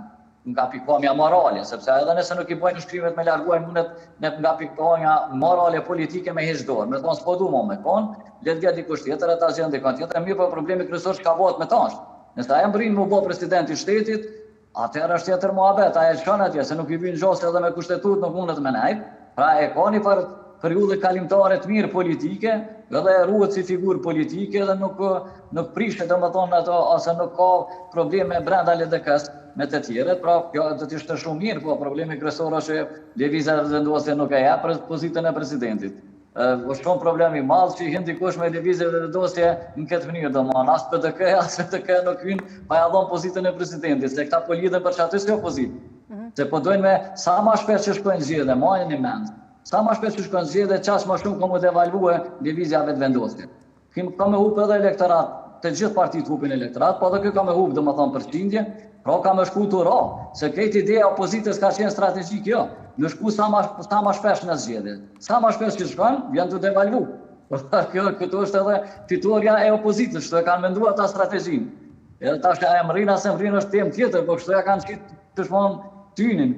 nga pikpamja morale, sepse edhe nëse nuk i bojnë shkrimet me larguaj mundet nga pikpamja morale politike me heq dorë. Me thonë s'po du mo me konë, letë vja dikush tjetër, ata zhjën dikon tjetër, mirë për problemi kryesor që ka bëhet me tash. Nëse aje mbrin mu bo presidenti shtetit, atëherë është tjetër muhabet, aje shkon atje, se nuk i vinë gjosë edhe me kushtetut nuk mundet me nejt, pra e ka një për periudhë kalimtare të mirë politike, edhe ruhet si figurë politike dhe nuk prishet domethënë ato ose nuk ka probleme brenda LDK-s me të tjerët, pra kjo do të ishte shumë mirë, po problemi kryesor është që lëvizja vendosje nuk e jep pozitën e presidentit. Është shumë problem i madh që i hin dikush me lëvizje vendosje në këtë mënyrë, domethënë as PDK as PDK nuk hyn pa ja dhënë pozitën e presidentit, se këta po lidhen për çatë si opozitë. Se po dojnë me sa më shpesh që shkojnë zgjedhje, majnë në mend. Sa më shpesh që shkojnë zgjedhje, çaq më shumë komo devalvue lëvizja vendosje. Ka me hub edhe elektorat, të gjithë partitë hupin elektorat, po edhe kjo ka me hub domethënë përqindje, pra ka me shku të ra, se këtë ideja opozitës ka qenë strategjik jo, në shku sa më shpesh në zgjedhje. Sa më shpesh që shkojnë, vjen të devalvu. Këto është edhe fitoria e opozitës, që e kanë menduar ta strategjinë. Edhe tash e mrin as e mrin është temë tjetër, po kështu ja kanë qitë të shmon tynin.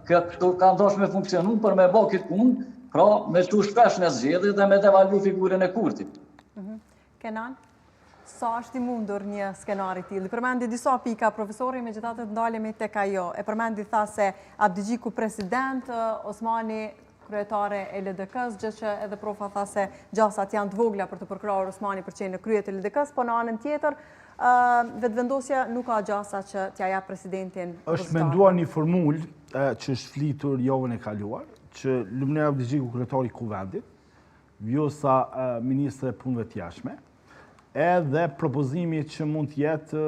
Këto kanë dosh me funksionu për me bë këtë punë, pra me shku shpesh në zgjedhje dhe me devalvu figurën e Kurtit. Kenan? Sa është i mundur një skenari tillë? Përmendi disa pika, profesori, megjithatë të ndalemi tek ajo. E përmendi tha se Abdigjiku president, Osmani kryetare e LDK-s, gjë që edhe profa tha se gjasat janë të vogla për të përkrahur Osmani për qenë në krye të LDK-s, po në anën tjetër, vetëvendosja nuk ka gjasa që t'ja jap presidentin. Është menduar një formulë që është flitur javën e kaluar, që Lumner Abdigjiku kryetari i Kuvendit, Vjosa ministre e punëve të jashtme, edhe propozimi që mund të jetë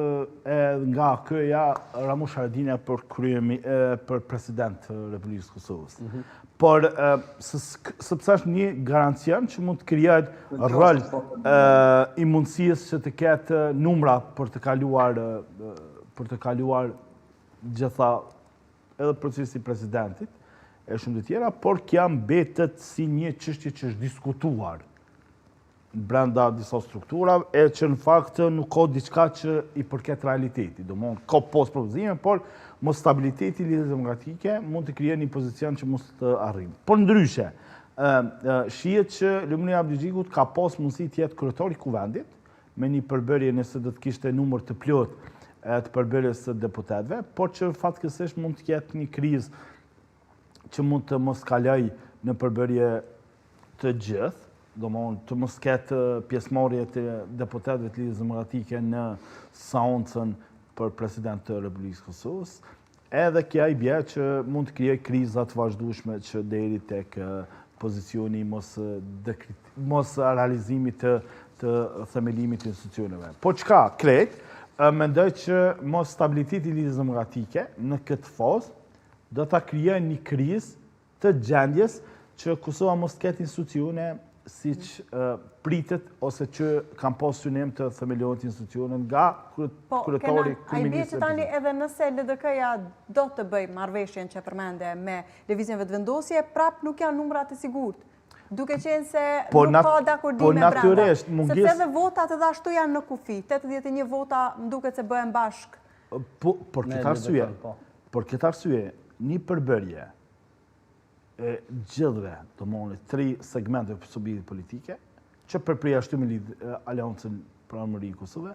nga KEA Ramush Haradinja për president të Republikës Kosovës. Por sepse është një garancion që mund të krijohet rol i mundësisë që të ketë numra për të kaluar gjitha edhe procesi presidentit e shumë të tjera, por kjo mbetet si një çështje që është diskutuar brenda disa strukturave, e që në fakt nuk ka diçka që i përket realiteti. Domthonë ka pas propozime, por mos stabiliteti i lidhjes demokratike mund të krijojë një pozicion që mos të arrijë. Por ndryshe, shihet që Lumner Abdigjikut ka pas mundësi të jetë kryetari i Kuvendit me një përbërje nëse do të kishte numër të plotë të përbërjes së deputetëve, por që fatkeqësisht mund të ketë një krizë që mund të mos kalojë në përbërje të gjithë, domthonë të mos ketë pjesëmarrje të deputetëve të Lidhjes Demokratike në seancën për president të Republikës Kosovës, edhe kjo i bie që mund të krijojë kriza të vazhdueshme që deri tek pozicioni mos realizimit të themelimit të institucioneve. Po çka krejt, mendoj që mos stabiliteti i Lidhjes Demokratike në këtë fazë do ta krijojë një krizë të gjendjes që Kosova mos ketë institucione siç pritet ose që kanë pas synim të themelohet institucionet nga kryetari kryeministri. A i bie që tani edhe nëse LDK-ja do të bëj marrëveshjen që përmende me lëvizjen vetëvendosje, prap nuk janë numrat e sigurt. Duke qenë se nuk ka dakordime brenda. Sepse edhe votat edhe ashtu janë në kufi. 81 vota më duket se bëhen bashk. Por këtë arsye, një përbërje e gjithëve, domthonë 3 segmente të subjektit politike, që përjashtimi lidh Aleancën për Armëri Kosove,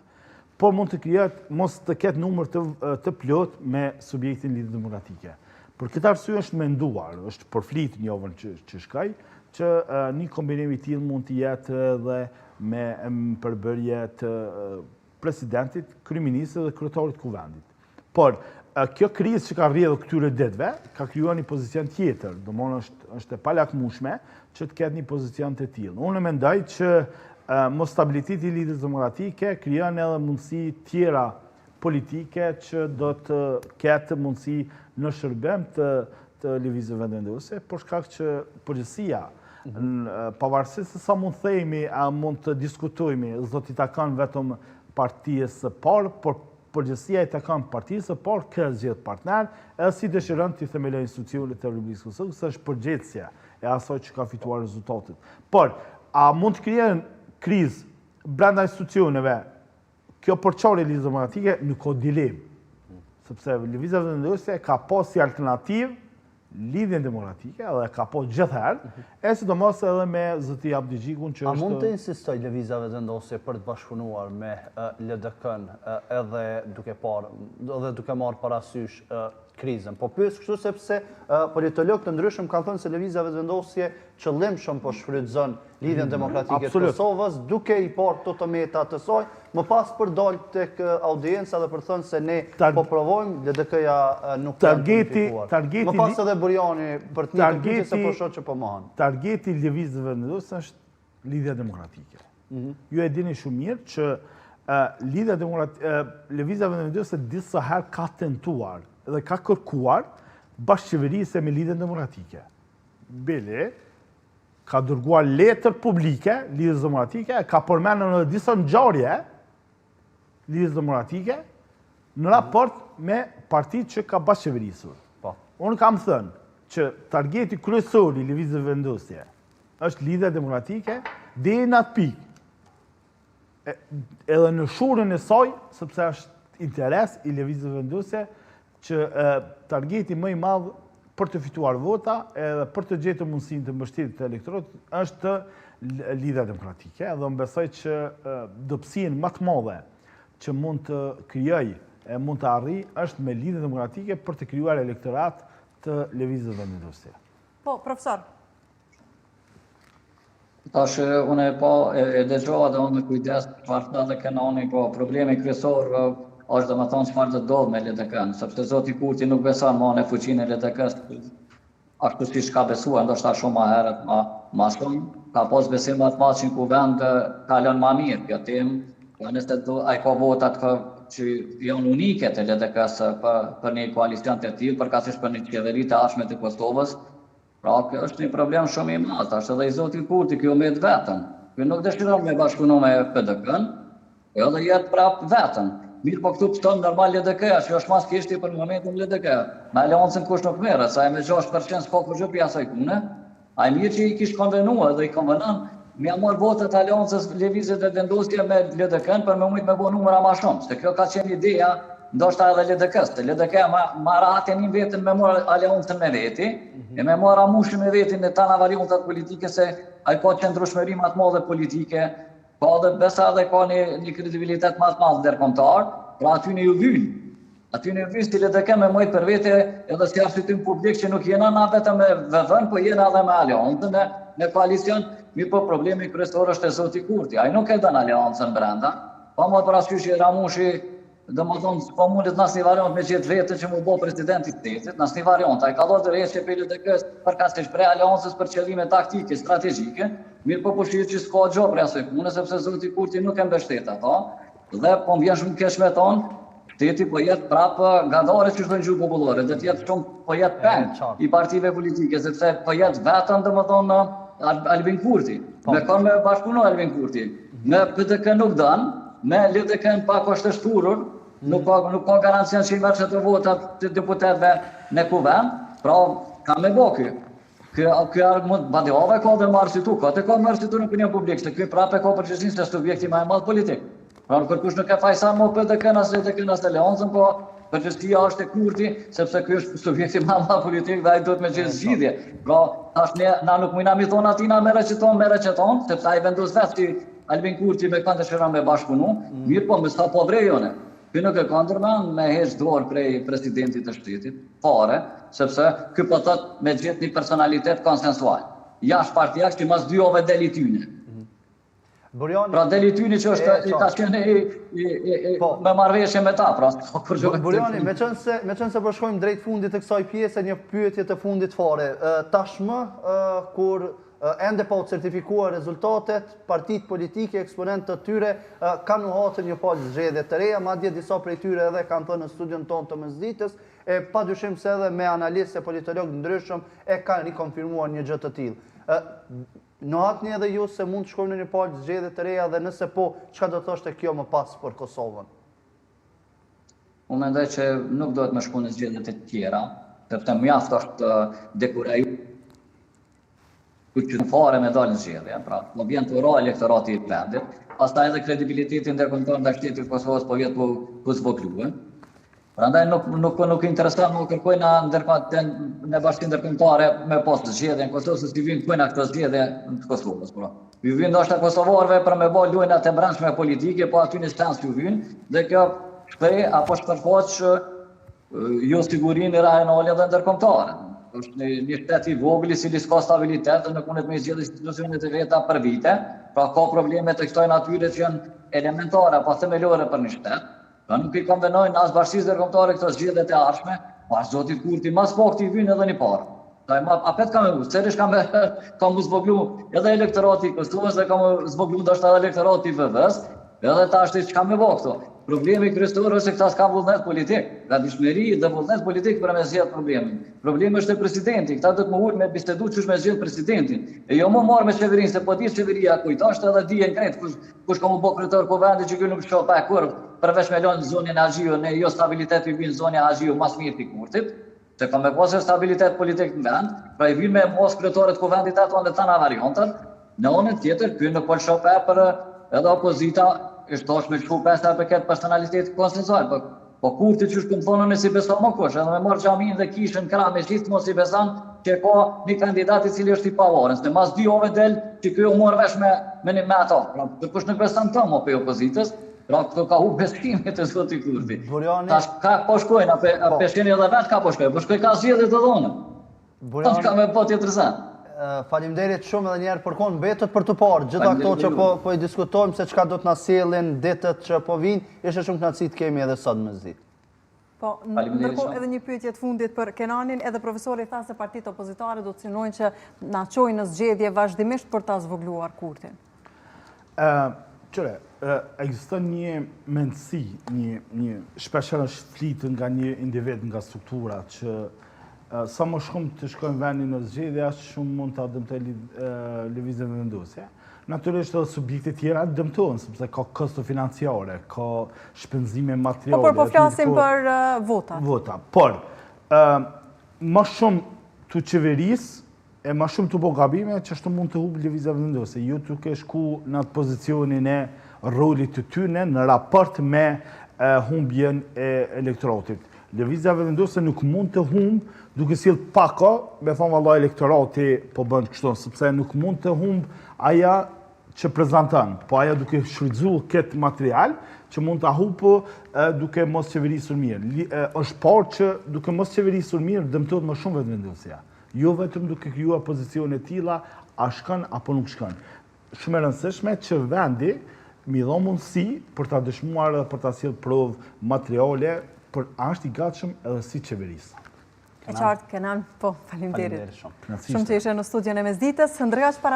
por mund të krijohet mos të ketë numër të plot me subjektin lidhje demokratike. Për këtë arsye është menduar, është përflit në javën që shkoj, që një kombinim i tillë mund të jetë edhe me përbërje të presidentit, kryeministrit dhe kryetarit të Kuvendit. Por kjo krizë që ka rrjedhur këtyre ditëve ka krijuar një pozicion tjetër, domthonë është e palakmueshme që të ketë një pozicion të tillë. Unë mendoj që mos stabiliteti i Lidhjes Demokratike krijon edhe mundësi tjera politike që do të ketë mundësi në shërbim të lëvizjes vetëvendosje, por shkak që përgjithësia pavarësisht se sa mund themi, a mund të diskutojmë, do t'i takon vetëm partisë së parë, por përgjithësia i takon partisë së parë ka zgjedh partner, edhe si dëshiron të themelojë institucionet e Republikës së Kosovës, është përgjithësia e asaj që ka fituar rezultatet. Por, a mund të krijohen krizë brenda institucioneve? Kjo përçarje e Lidhjes Demokratike nuk ka dilemë, sepse lëvizja vetëvendosje ka pas si alternativë Lidhjen Demokratike dhe ka pas gjithherë, e sidomos edhe me zoti Abdigjikun që është... A mund të insistoj lëvizja vetëvendosje për të bashkëpunuar me LDK-n edhe duke marrë parasysh krizën. Po pyes kështu sepse politologë të ndryshëm kanë thënë se lëvizja vetëvendosje qëllimshëm po shfrytëzon lidhjen demokratike të Kosovës, duke i parë këto të meta të saj, më pas për dalë tek audienca dhe për thënë se ne po provojmë, LDK-ja nuk janë politikuar. Më pas edhe Burjani për të një pyetje se po shoh që po mohan. Targeti i lëvizjes vendosë është lidhja demokratike. Ju e dini shumë mirë që lëvizja vendosë disa herë ka tentuar dhe ka kërkuar bashkëqeverisje me lidhjen demokratike. Bele ka dërguar letër publike lidhjes demokratike, ka përmendur në disa ngjarje lidhjes demokratike në raport me partitë që ka bashkëqeverisur. Unë kam thënë që targeti kryesor i lëvizjes vendosje është lidhja demokratike deri në atë pikë. Edhe në shurën e saj, sepse është interes i lëvizjes vendosje që targeti më i madh për të fituar vota edhe për të gjetur mundësinë të mbështetjes të elektoratit është lidhja demokratike. Dhe unë besoj që dobësinë më të madhe që mund të krijoj e mund të arrijë është me lidhje demokratike për të krijuar elektorat të lëvizjes vendosje. Po, profesor. Tash unë e dëgjova dhe unë me kujdes çfarë thotë Kenani, po problemi kryesor është domethënë çfarë do ndodh me LDK-n, sepse zoti Kurti nuk beson më në fuqinë e LDK-s, ashtu siç ka besuar ndoshta shumë më herët më shumë, ka pas besim më të madh që kuvend ka lënë më mirë kjo temë, nëse ai ka votat që janë unike të LDK-s për një koalicion të tillë, përkatësisht për një qeveri të ashme të Kosovës. Pra, është një problem shumë i madh, është edhe i zotit Kurti, kjo me vetën. Kjo nuk dëshiron me bashkëpunu me PDK-n, edhe jetë prapë vetën. Mirë po këtu pëton normal LDK-ja, që është mas kishti për momentin LDK-ja. Me aleancën kush nuk merret, sa e me 6% s'ka kur gjë për asaj pune. Ai mirë që i kish konvenua dhe i konvenon, me marr votat aleancës lëvizjes dhe vendosje me LDK-n për me mujt me bëu numra më shumë. Se kjo ka qenë ideja ndoshta edhe LDK-s. LDK-ja marrë atin vetën me marrë aleancën me veti, e me marrë amushin me vetin në tana variantat politike se ai ka qëndrueshmëri më të madhe politike, ka dhe besa dhe ka një kredibilitet më të madh ndërkombëtar, pra aty në ju vyn. Aty në vyn si LDK me mojt për vete edhe si arsyetym publik që nuk jena na vetëm me VV-n, po jena edhe me aleancën në koalicion, mirë po problemi kryesor është e zoti Kurti. Ai nuk e don aleancën brenda, pa më parasysh që Ramushi domethënë po mundet në asnjë variant me gjetë vetën që mu bë presidenti i shtetit, në asnjë variant. Ai ka dhënë rrethje për LDK-s përkatësisht për aleancës për qëllime taktike, strategjike, mirë po shihet që s'ka gjë për asaj pune sepse zoti Kurti nuk e mbështet ato. Dhe po vjen shumë keq me ton, shteti po jetë prapë gadare që thonë gjuhë popullore, do të jetë shumë po jetë peng i partive politike sepse po jetë vetëm domethënë Albin Kurti. Me kanë me bashkëpunuar Albin Kurti. Me PDK nuk dan, me LDK-n pak është shturur, nuk ka garancion që i merr çdo votat të deputetëve në kuvend, pra ka me boky. Kjo mund badjave ka dhe marrë situ, ka të ka marrë situ në opinion publik, se kjo prapë ka përgjegjësinë se subjekti më i madh politik. Pra kërkush nuk e fajsan më PDK-n as LDK-n as aleancën, po përgjegjësia është e Kurti, sepse ky është subjekti më i madh politik dhe ai duhet me gjetë zgjidhje. Pra tash na nuk mundna mi thon atina merre qeton, sepse ai vendos vetë Albin Kurti me kanë dëshiron me bashkëpunu, mirë po me sa po vrejone. Ky nuk e ka ndërmend me heq dorë prej presidentit të shtetit, fare, sepse ky po thot me gjetë një personalitet konsensual. Jashtë partijak që mas dy ove deli tyne. Pra deli tyne që është i ka qenë me marrëveshje me ta, pra. Burjani, me qënë se përshkojmë drejt fundit të kësaj pjese, një pyetje të fundit fare. Tashmë, kur ende pa u certifikuar rezultatet, partitë politike, eksponentë të tyre kanë uhatën një palë zgjedhje të reja, madje disa prej tyre edhe kanë thënë në studion tonë të mësditës, e padyshim se edhe me analistë e politologë ndryshëm e kanë rikonfirmuar një gjë të tillë. Nohatni edhe ju se mund të shkojmë në një palë zgjedhje të reja dhe nëse po, çka do thoshte kjo më pas për Kosovën? Unë mendoj që nuk duhet më shku në zgjedhjet e tjera, sepse mjaft është dekuraju që në fare me dalë në zgjedhje, pra, më vjen të ura elektorati i vendit, pastaj edhe kredibilitetin ndërkombëtar ndaj shtetit të Kosovës po vjet po zvogluen. Prandaj nuk intereson më kërkoj në bashkinë ndërkombëtare me pas zgjedhjen Kosovës, si vjen këna këtë zgjedhje të Kosovës, pra. Ju vjen ndoshta kosovarëve për me bë luajna të brendshme politike, po aty në stans ju vjen, dhe kjo shpreh apo shpërfaq jo sigurinë rajonale dhe ndërkombëtare. Është një shtet i vogël i cili s'ka stabilitet dhe nuk mundet me zgjedhë institucionet e veta për vite, pra ka probleme të kësaj natyre që janë elementare apo themelore për një shtet. Pra nuk i konvenojnë as bashkisë ndërkombëtare këto zgjedhjet e ardhshme, pas zotit Kurti mas pakti i vynë edhe një parë. Apet ka me u, serish ka mu zvoglu edhe elektorati i Kosovës dhe ka mu zvoglu ndoshta edhe elektorati i VV-s, edhe ta është që ka me bo këto. Problemi kryesor është se këta s'ka vullnet politik, ka dishmëri dhe vullnet politik për me zgjedh problemin. Problemi është e presidenti, këta do të më ujtë me bisedu qysh me zgjedh presidentin. E jo më marrë me qeverinë, se po di qeveria kujt është edhe dijen krejt kush ka mu bo kryetar kuvendi që kjo nuk shoh pa kur përveç me lënë zonën e Axiu, ne jo stabilitet i vinë zonja Axiu mas mirë të Kurtit, se ka me pasë stabilitet politik në vend, pra i vinë me mos kryetarët kuvendit ato në tana variantën, në anën tjetër ky në polshop për edhe opozita është tash me shku pesa për këtë personalitet konsensual, po Kurti që shku më thonë në si beson më kush, edhe me marrë xhamin dhe kishën krah me gjithë mos i beson që ka një kandidat i cili është i pavarur, se mas 2 javë del që ky u mor vesh me ato. Pra kush nuk beson tomo pe opozitës, pra këto ka u besimin të zoti Kurti. Tash ka po shkojnë, apo shkeni edhe vet ka po shkojnë, po shkoj ka zgjedhje të dhona. Tash ka me po tjetër sa. Faleminderit shumë edhe njerë për konë, betët për të parë, gjitha këto që po i diskutojmë se çka do të na sjellin ditët që po vinë, ishte shumë kënaqësi të kemi edhe sot mes. Po, ndërkohë edhe një pyetje të fundit për Kenanin, edhe profesori tha se partitë opozitare do të synojnë që na çojnë në zgjedhje vazhdimisht për ta zvogluar Kurtin. Qëre, ekziston një mendësi, një shpeshherë është flitë nga një individ nga struktura që sa më shumë të shkojnë vendin në zgjedhje, aq shumë mund ta dëmtojë lëvizjen vendosje. Natyrisht edhe subjekte tjera dëmtohen sepse ka kosto financiare, ka shpenzime materiale. Po flasim për vota. Vota, por më shumë të qeverisë e më shumë të bo gabime që ashtu mund të humbë lëvizja vendosje. Ju duke shku në atë pozicionin e rolit të tyne në raport me humbjen e elektoratit. Lëvizja vendosje nuk mund të humbë duke sill pako, me thonë valla elektorati po bën kështu, sepse nuk mund të humbë aja që prezanton, po aja duke shfrytzuar këtë material që mund ta humbë duke mos qeverisur mirë. Është parë që duke mos qeverisur mirë dëmtohet më shumë vendosja. Jo vetëm duke krijuar pozicione të tilla, a shkon apo nuk shkon. Shumë e rëndësishme që vendi mi dhon mundësi për ta dëshmuar dhe për ta sjellë provë materiale për është i gatshëm edhe si qeverisë. E qartë, Kenan, po, faleminderit. Faleminderit shumë. Shumë që ishe në studion e Mesditës, ndërkaq para